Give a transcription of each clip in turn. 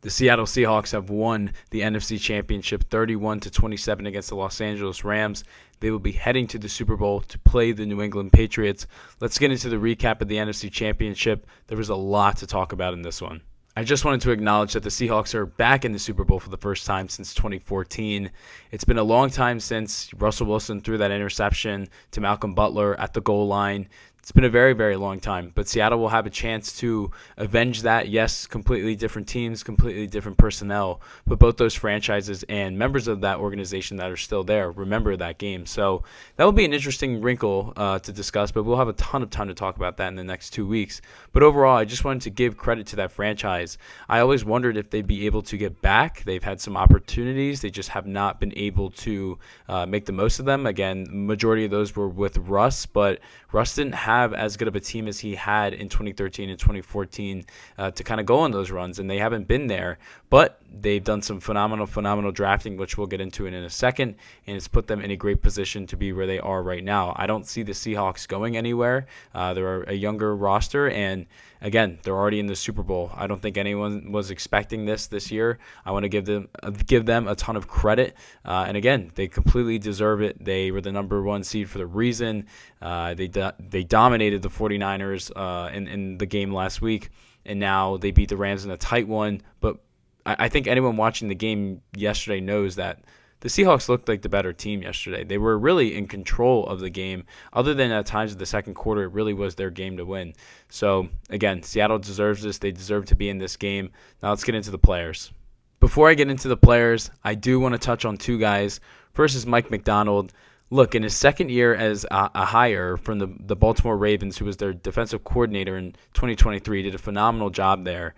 The Seattle Seahawks have won the NFC Championship 31-27 against the Los Angeles Rams. They will be heading to the Super Bowl to play the New England Patriots. Let's get into the recap of the NFC Championship. There was a lot to talk about in this one. I just wanted to acknowledge that the Seahawks are back in the Super Bowl for the first time since 2014. It's been a long time since Russell Wilson threw that interception to Malcolm Butler at the goal line. It's been a very, very long time, but Seattle will have a chance to avenge that. Yes, completely different teams, completely different personnel, but both those franchises and members of that organization that are still there remember that game. So that will be an interesting wrinkle to discuss, but we'll have a ton of time to talk about that in the next 2 weeks. But overall, I just wanted to give credit to that franchise. I always wondered if they'd be able to get back. They've had some opportunities. They just have not been able to make the most of them. Again, majority of those were with Russ, but Russ didn't have as good of a team as he had in 2013 and 2014 to kind of go on those runs, and they haven't been there. But they've done some phenomenal drafting, which we'll get into in a second, and it's put them in a great position to be where they are right now. I don't see the Seahawks going anywhere. They're a younger roster, and again, they're already in the Super Bowl. I don't think anyone was expecting this year. I want to give them a ton of credit, and again, they completely deserve it. They were the number one seed for the reason. They dominated the 49ers in the game last week, and now they beat the Rams in a tight one. But I think anyone watching the game yesterday knows that the Seahawks looked like the better team yesterday. They were really in control of the game. Other than at times of the second quarter, it really was their game to win. So, again, Seattle deserves this. They deserve to be in this game. Now let's get into the players. Before I get into the players, I do want to touch on two guys. First is Mike Macdonald. Look, in his second year as a hire from the Baltimore Ravens, who was their defensive coordinator in 2023, did a phenomenal job there.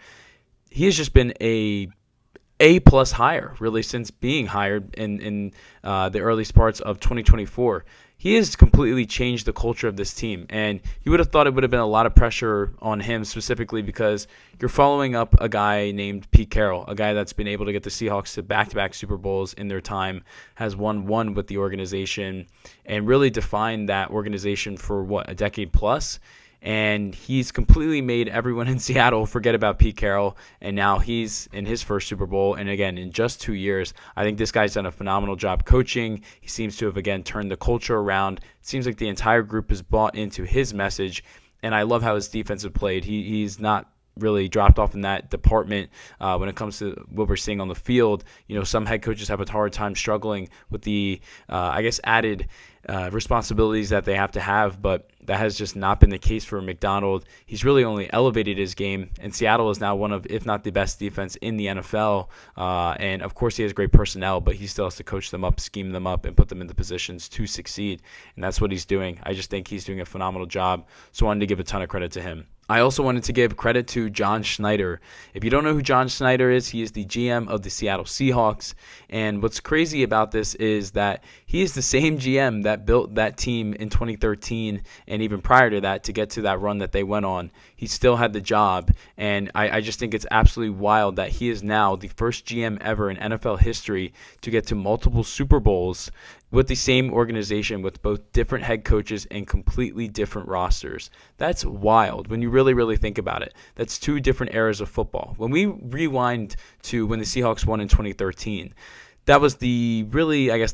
He has just been A-plus hire, really, since being hired in the earliest parts of 2024. He has completely changed the culture of this team, and you would have thought it would have been a lot of pressure on him specifically because you're following up a guy named Pete Carroll, a guy that's been able to get the Seahawks to back-to-back Super Bowls in their time, has won one with the organization, and really defined that organization for, a decade plus. And he's completely made everyone in Seattle forget about Pete Carroll, and now he's in his first Super Bowl. And again, in just 2 years, I think this guy's done a phenomenal job coaching. He seems to have, again, turned the culture around. It seems like the entire group has bought into his message, and I love how his defense has played. He's not really dropped off in that department when it comes to what we're seeing on the field. You know, some head coaches have a hard time struggling with the, added responsibilities that they have to have, but that has just not been the case for Macdonald. He's really only elevated his game, and Seattle is now one of, if not the best defense in the NFL. And of course, he has great personnel, but he still has to coach them up, scheme them up, and put them into positions to succeed. And that's what he's doing. I just think he's doing a phenomenal job. So I wanted to give a ton of credit to him. I also wanted to give credit to John Schneider. If you don't know who John Schneider is, he is the GM of the Seattle Seahawks. And what's crazy about this is that he is the same GM that built that team in 2013 and even prior to that to get to that run that they went on. He still had the job. And I just think it's absolutely wild that he is now the first GM ever in NFL history to get to multiple Super Bowls with the same organization with both different head coaches and completely different rosters. That's wild when you really think about it. That's two different eras of football. When we rewind to when the Seahawks won in 2013, that was the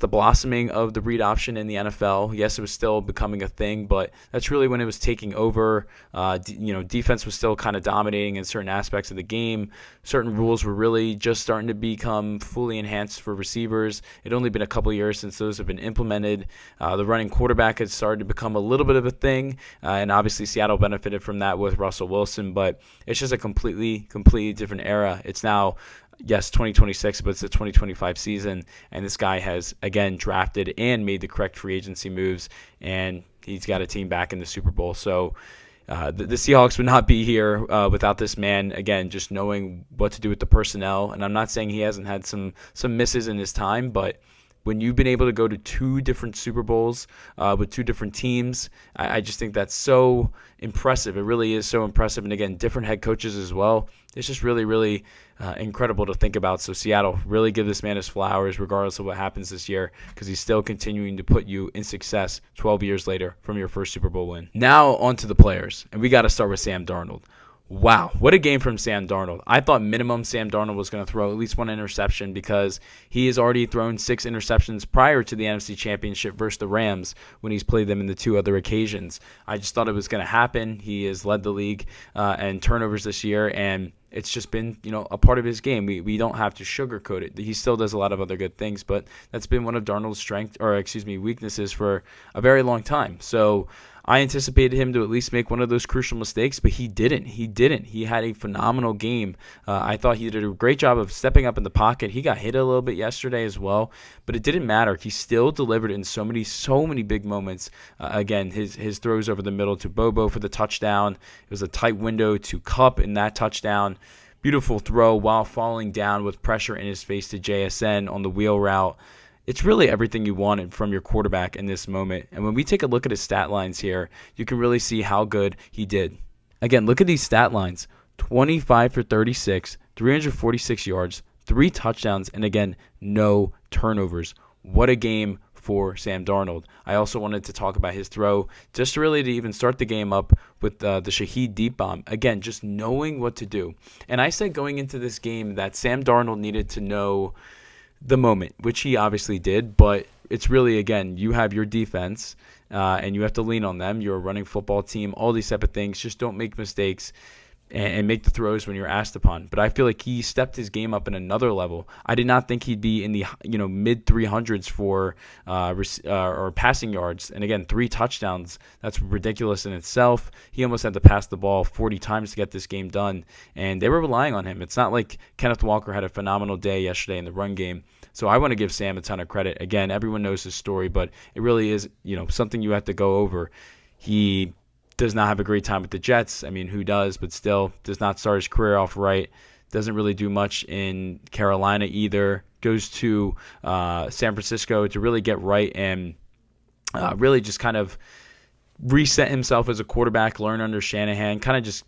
blossoming of the read option in the NFL. Yes, it was still becoming a thing, but that's really when it was taking over. Defense was still kind of dominating in certain aspects of the game. Certain rules were really just starting to become fully enhanced for receivers. It had only been a couple years since those have been implemented. The running quarterback had started to become a little bit of a thing, and obviously Seattle benefited from that with Russell Wilson, but it's just a completely different era. It's now, yes, 2026, but it's the 2025 season, and this guy has, again, drafted and made the correct free agency moves, and he's got a team back in the Super Bowl. So the Seahawks would not be here without this man, again, just knowing what to do with the personnel. And I'm not saying he hasn't had some misses in his time, but when you've been able to go to two different Super Bowls with two different teams, I just think that's so impressive. It really is so impressive. And again, different head coaches as well. It's just really incredible to think about. So Seattle, really give this man his flowers regardless of what happens this year, because he's still continuing to put you in success 12 years later from your first Super Bowl win. Now on to the players. And we got to start with Sam Darnold. Wow, what a game from Sam Darnold. I thought minimum Sam Darnold was going to throw at least one interception because he has already thrown 6 interceptions prior to the NFC Championship versus the Rams when he's played them in the 2 other occasions. I just thought it was going to happen. He has led the league in turnovers this year, and it's just been, a part of his game. We don't have to sugarcoat it. He still does a lot of other good things, but that's been one of Darnold's weaknesses for a very long time. So I anticipated him to at least make one of those crucial mistakes, but he didn't. He had a phenomenal game. I thought he did a great job of stepping up in the pocket. He got hit a little bit yesterday as well, but it didn't matter. He still delivered in so many big moments. Again, his throws over the middle to Bobo for the touchdown. It was a tight window to Kupp in that touchdown. Beautiful throw while falling down with pressure in his face to JSN on the wheel route. It's really everything you wanted from your quarterback in this moment. And when we take a look at his stat lines here, you can really see how good he did. Again, look at these stat lines. 25 for 36, 346 yards, 3 touchdowns, and again, no turnovers. What a game for Sam Darnold. I also wanted to talk about his throw just to even start the game up with the Shaheed deep bomb. Again, just knowing what to do. And I said going into this game that Sam Darnold needed to know the moment, which he obviously did, but it's really, again, you have your defense and you have to lean on them. You're a running football team, all these type of things. Just don't make mistakes and make the throws when you're asked upon. But I feel like he stepped his game up in another level. I did not think he'd be in the mid 300s for or passing yards. And again, 3 touchdowns. That's ridiculous in itself. He almost had to pass the ball 40 times to get this game done, and they were relying on him. It's not like Kenneth Walker had a phenomenal day yesterday in the run game. So I want to give Sam a ton of credit. Again, everyone knows his story, but it really is something you have to go over. He does not have a great time with the Jets. I mean, who does? But still, does not start his career off right. Doesn't really do much in Carolina either. Goes to San Francisco to really get right and really just kind of reset himself as a quarterback, learn under Shanahan, kind of just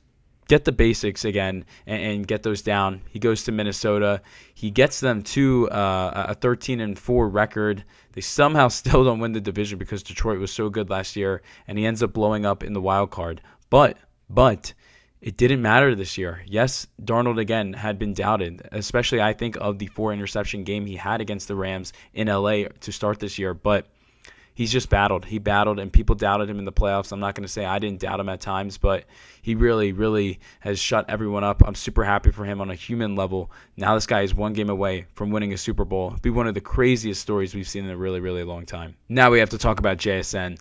get the basics again and get those down. He goes to Minnesota. He gets them to a 13-4 record. They somehow still don't win the division because Detroit was so good last year, and he ends up blowing up in the wild card. But it didn't matter this year. Yes, Darnold again had been doubted, especially I think of the 4-interception game he had against the Rams in LA to start this year, but he's just battled. He battled, and people doubted him in the playoffs. I'm not going to say I didn't doubt him at times, but he really has shut everyone up. I'm super happy for him on a human level. Now this guy is 1 game away from winning a Super Bowl. It'll be one of the craziest stories we've seen in a really long time. Now we have to talk about JSN.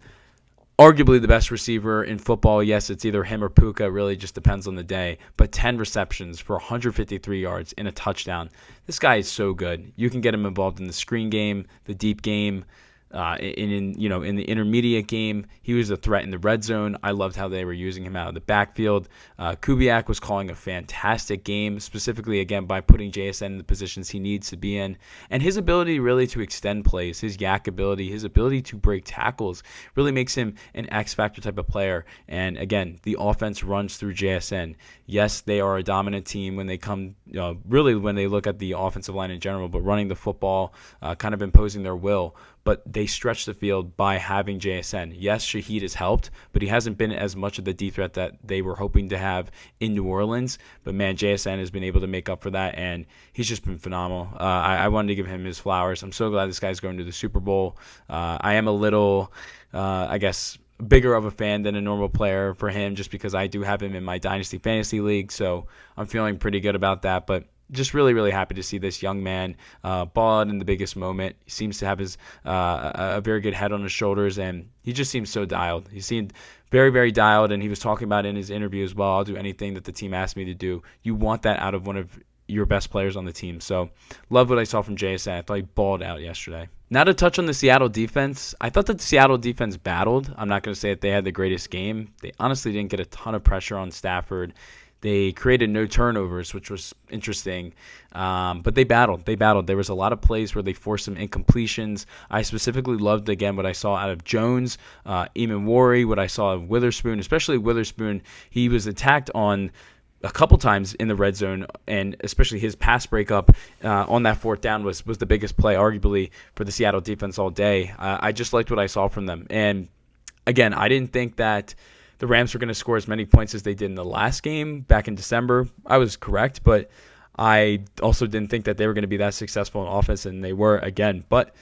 Arguably the best receiver in football. Yes, it's either him or Puka. It really just depends on the day. But 10 receptions for 153 yards and a touchdown. This guy is so good. You can get him involved in the screen game, the deep game. In the intermediate game, he was a threat in the red zone. I loved how they were using him out of the backfield. Kubiak was calling a fantastic game, specifically again by putting JSN in the positions he needs to be in, and his ability really to extend plays, his yak ability, his ability to break tackles, really makes him an X factor type of player. And again, the offense runs through JSN. Yes, they are a dominant team when they come, really when they look at the offensive line in general, but running the football, kind of imposing their will. But they stretch the field by having JSN. Yes, Shaheed has helped, but he hasn't been as much of the deep threat that they were hoping to have in New Orleans. But man, JSN has been able to make up for that, and he's just been phenomenal. I wanted to give him his flowers. I'm so glad this guy's going to the Super Bowl. I am a little, I guess, bigger of a fan than a normal player for him just because I do have him in my Dynasty Fantasy League, so I'm feeling pretty good about that. But just really happy to see this young man ball out in the biggest moment. He seems to have his a very good head on his shoulders, and he just seems so dialed. He seemed very dialed, and he was talking about in his interview as well, I'll do anything that the team asks me to do. You want that out of one of your best players on the team. So love what I saw from JSN. I thought he balled out yesterday. Now to touch on the Seattle defense. I thought that the Seattle defense battled. I'm not going to say that they had the greatest game. They honestly didn't get a ton of pressure on Stafford. They created no turnovers, which was interesting, but they battled. There was a lot of plays where they forced some incompletions. I specifically loved, again, what I saw out of Jones, Eamon, what I saw of Witherspoon, especially Witherspoon. He was attacked on a couple times in the red zone, and especially his pass breakup on that 4th down was the biggest play, arguably, for the Seattle defense all day. I just liked what I saw from them. And, again, I didn't think that the Rams were going to score as many points as they did in the last game back in December. I was correct, but I also didn't think that they were going to be that successful in offense, and they were again. But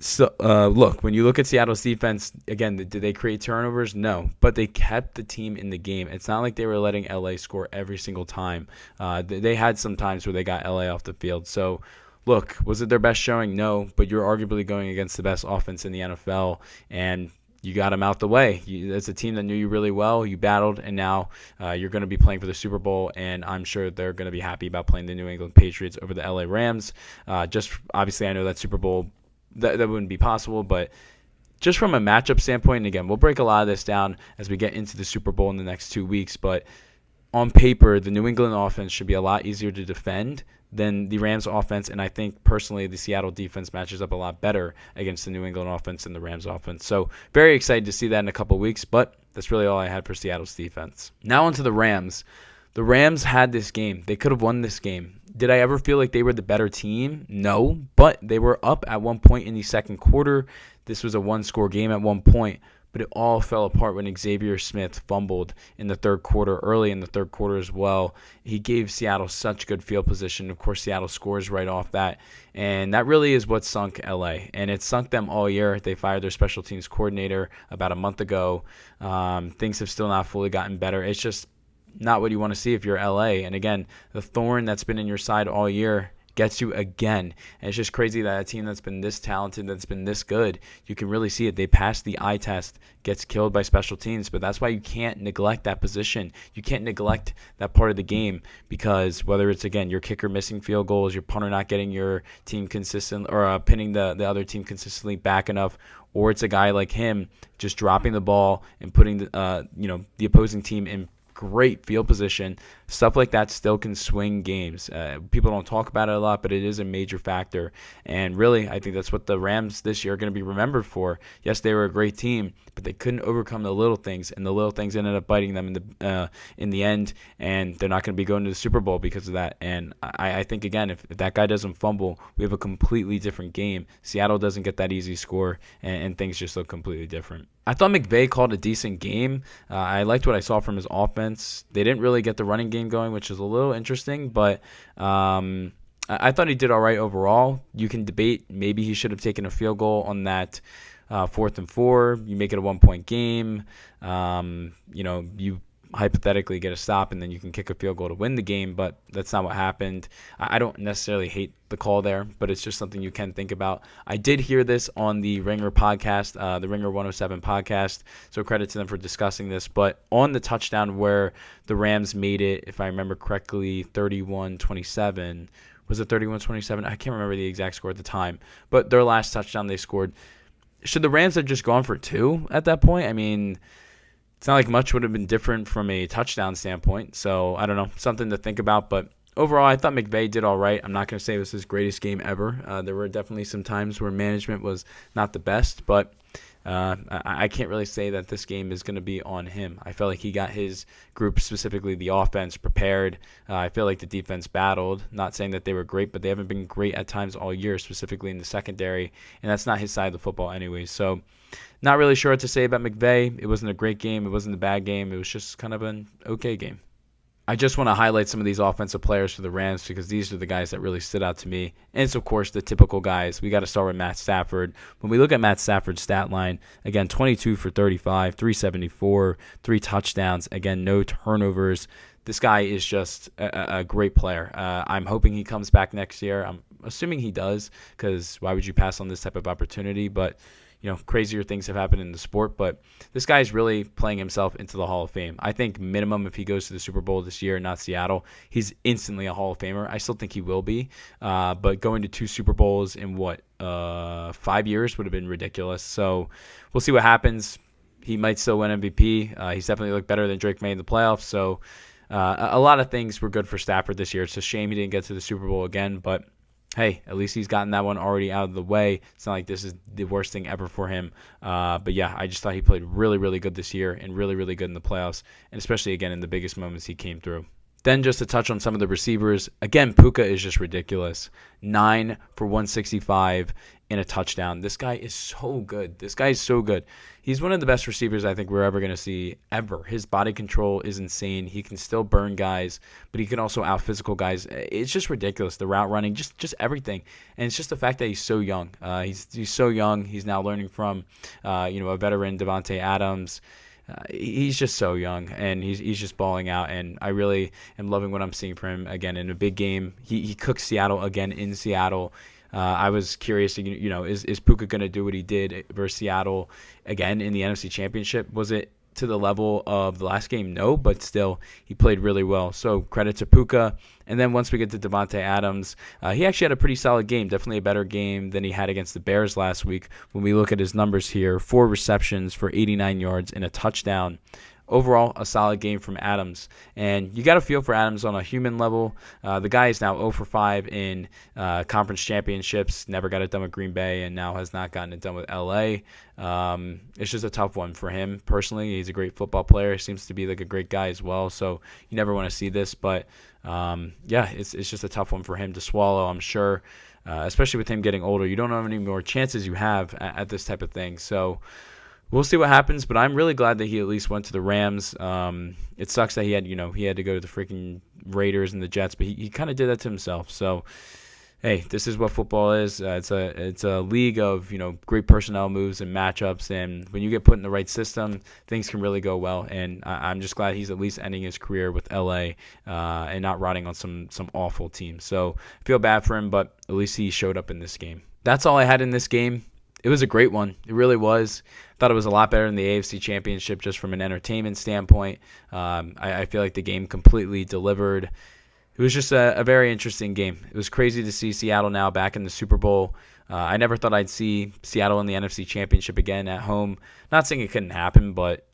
so, look, when you look at Seattle's defense, again, did they create turnovers? No, but they kept the team in the game. It's not like they were letting LA score every single time. They had some times where they got LA off the field. So, look, was it their best showing? No, but you're arguably going against the best offense in the NFL, and you got them out the way. It's a team that knew you really well. You battled, and now you're going to be playing for the Super Bowl, and I'm sure they're going to be happy about playing the New England Patriots over the LA Rams. Just obviously, I know that Super Bowl, that wouldn't be possible, but just from a matchup standpoint, and again, we'll break a lot of this down as we get into the Super Bowl in the next 2 weeks, but on paper, the New England offense should be a lot easier to defend than the Rams offense, and I think personally the Seattle defense matches up a lot better against the New England offense and the Rams offense. So very excited to see that in a couple weeks, but that's really all I had for Seattle's defense. Now onto the Rams. The Rams had this game. They could have won this game. Did I ever feel like they were the better team? No, but they were up at one point in the second quarter. This was a one-score game at one point, but it all fell apart when Xavier Smith fumbled in the third quarter, early in the third quarter as well. He gave Seattle such good field position. Of course, Seattle scores right off that, and that really is what sunk LA, and it sunk them all year. They fired their special teams coordinator about a month ago. Things have still not fully gotten better. It's just not what you want to see if you're LA. And again, the thorn that's been in your side all year gets you again. And it's just crazy that a team that's been this talented, that's been this good, you can really see it. They pass the eye test, gets killed by special teams. But that's why you can't neglect that position. You can't neglect that part of the game, because whether it's, again, your kicker missing field goals, your punter not getting your team consistent, or pinning the other team consistently back enough, or it's a guy like him just dropping the ball and putting the opposing team in great field position, stuff like that still can swing games. People don't talk about it a lot, but it is a major factor. And really, I think that's what the Rams this year are going to be remembered for. Yes, they were a great team, but they couldn't overcome the little things, and the little things ended up biting them in the end, and they're not going to be going to the Super Bowl because of that. And I think, again, if that guy doesn't fumble, we have a completely different game. Seattle doesn't get that easy score, and things just look completely different. I thought McVay called a decent game. I liked what I saw from his offense. They didn't really get the running game going, which is a little interesting, but I thought he did all right overall. You can debate maybe he should have taken a field goal on that 4th and 4. You make it a 1-point game. You hypothetically get a stop, and then you can kick a field goal to win the game, but that's not what happened. I don't necessarily hate the call there, but it's just something you can think about. I did hear this on the Ringer podcast, the Ringer 107 podcast, so credit to them for discussing this, but on the touchdown where the Rams made it, if I remember correctly, 31-27, was it 31-27? I can't remember the exact score at the time, but their last touchdown they scored. Should the Rams have just gone for 2 at that point? I mean, it's not like much would have been different from a touchdown standpoint. So, I don't know, something to think about. But overall, I thought McVay did all right. I'm not going to say it was his greatest game ever. There were definitely some times where management was not the best. But I can't really say that this game is going to be on him. I felt like he got his group, specifically the offense, prepared. I feel like the defense battled. Not saying that they were great, but they haven't been great at times all year, specifically in the secondary. And that's not his side of the football anyways. So, not really sure what to say about McVay. It wasn't a great game. It wasn't a bad game. It was just kind of an okay game. I just want to highlight some of these offensive players for the Rams because these are the guys that really stood out to me. And it's, of course, the typical guys. We got to start with Matt Stafford. When we look at Matt Stafford's stat line, again, 22 for 35, 374, 3 touchdowns. Again, no turnovers. This guy is just a great player. I'm hoping he comes back next year. I'm assuming he does, because why would you pass on this type of opportunity? But crazier things have happened in the sport, but this guy is really playing himself into the Hall of Fame. I think minimum, if he goes to the Super Bowl this year, not Seattle, he's instantly a Hall of Famer. I still think he will be, but going to 2 Super Bowls in 5 years would have been ridiculous. So we'll see what happens. He might still win MVP. He's definitely looked better than Drake May in the playoffs. So a lot of things were good for Stafford this year. It's a shame he didn't get to the Super Bowl again, but hey, at least he's gotten that one already out of the way. It's not like this is the worst thing ever for him. But yeah, I just thought he played really, really good this year and really, really good in the playoffs, and especially, again, in the biggest moments he came through. Then just to touch on some of the receivers, again, Puka is just ridiculous. 9 for 165 in a touchdown. This guy is so good. This guy is so good. He's one of the best receivers I think we're ever going to see ever. His body control is insane. He can still burn guys, but he can also out-physical guys. It's just ridiculous. The route running, just everything. And it's just the fact that he's so young. He's so young. He's now learning from, a veteran, Davante Adams. He's just so young, and he's just balling out, and I really am loving what I'm seeing from him again in a big game. He cooked Seattle again in Seattle. I was curious, is Puka going to do what he did versus Seattle again in the NFC Championship? Was it to the level of the last game? No, but still, he played really well. So credit to Puka. And then once we get to Davante Adams, he actually had a pretty solid game, definitely a better game than he had against the Bears last week. When we look at his numbers here, 4 receptions for 89 yards and a touchdown. Overall, a solid game from Adams. And you got to feel for Adams on a human level. The guy is now 0 for 5 in conference championships, never got it done with Green Bay, and now has not gotten it done with LA. It's just a tough one for him personally. He's a great football player. Seems to be like a great guy as well. So you never want to see this. But, it's just a tough one for him to swallow, I'm sure. Especially with him getting older. You don't know how many more chances you have at this type of thing. So we'll see what happens, but I'm really glad that he at least went to the Rams. It sucks that he had to go to the freaking Raiders and the Jets, but he kind of did that to himself. So, hey, this is what football is. It's a league of great personnel moves and matchups, and when you get put in the right system, things can really go well. And I'm just glad he's at least ending his career with LA and not rotting on some awful team. So I feel bad for him, but at least he showed up in this game. That's all I had in this game. It was a great one. It really was. Thought it was a lot better than the AFC Championship just from an entertainment standpoint. I feel like the game completely delivered. It was just a very interesting game. It was crazy to see Seattle now back in the Super Bowl. I never thought I'd see Seattle in the NFC Championship again at home. Not saying it couldn't happen, but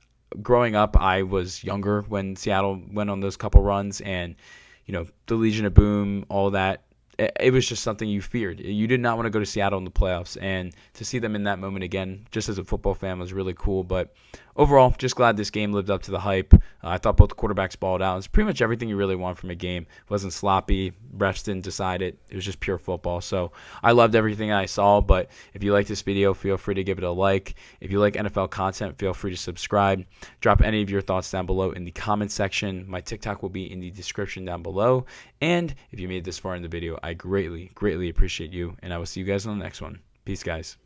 growing up, I was younger when Seattle went on those couple runs, and the Legion of Boom, all that. It was just something you feared. You did not want to go to Seattle in the playoffs, and to see them in that moment again, just as a football fan, was really cool. But overall, just glad this game lived up to the hype. I thought both quarterbacks balled out. It's pretty much everything you really want from a game. It wasn't sloppy. Refs didn't decide it. It was just pure football. So I loved everything I saw, but if you like this video, feel free to give it a like. If you like NFL content, feel free to subscribe. Drop any of your thoughts down below in the comment section. My TikTok will be in the description down below. And if you made it this far in the video, I greatly, greatly appreciate you, and I will see you guys on the next one. Peace, guys.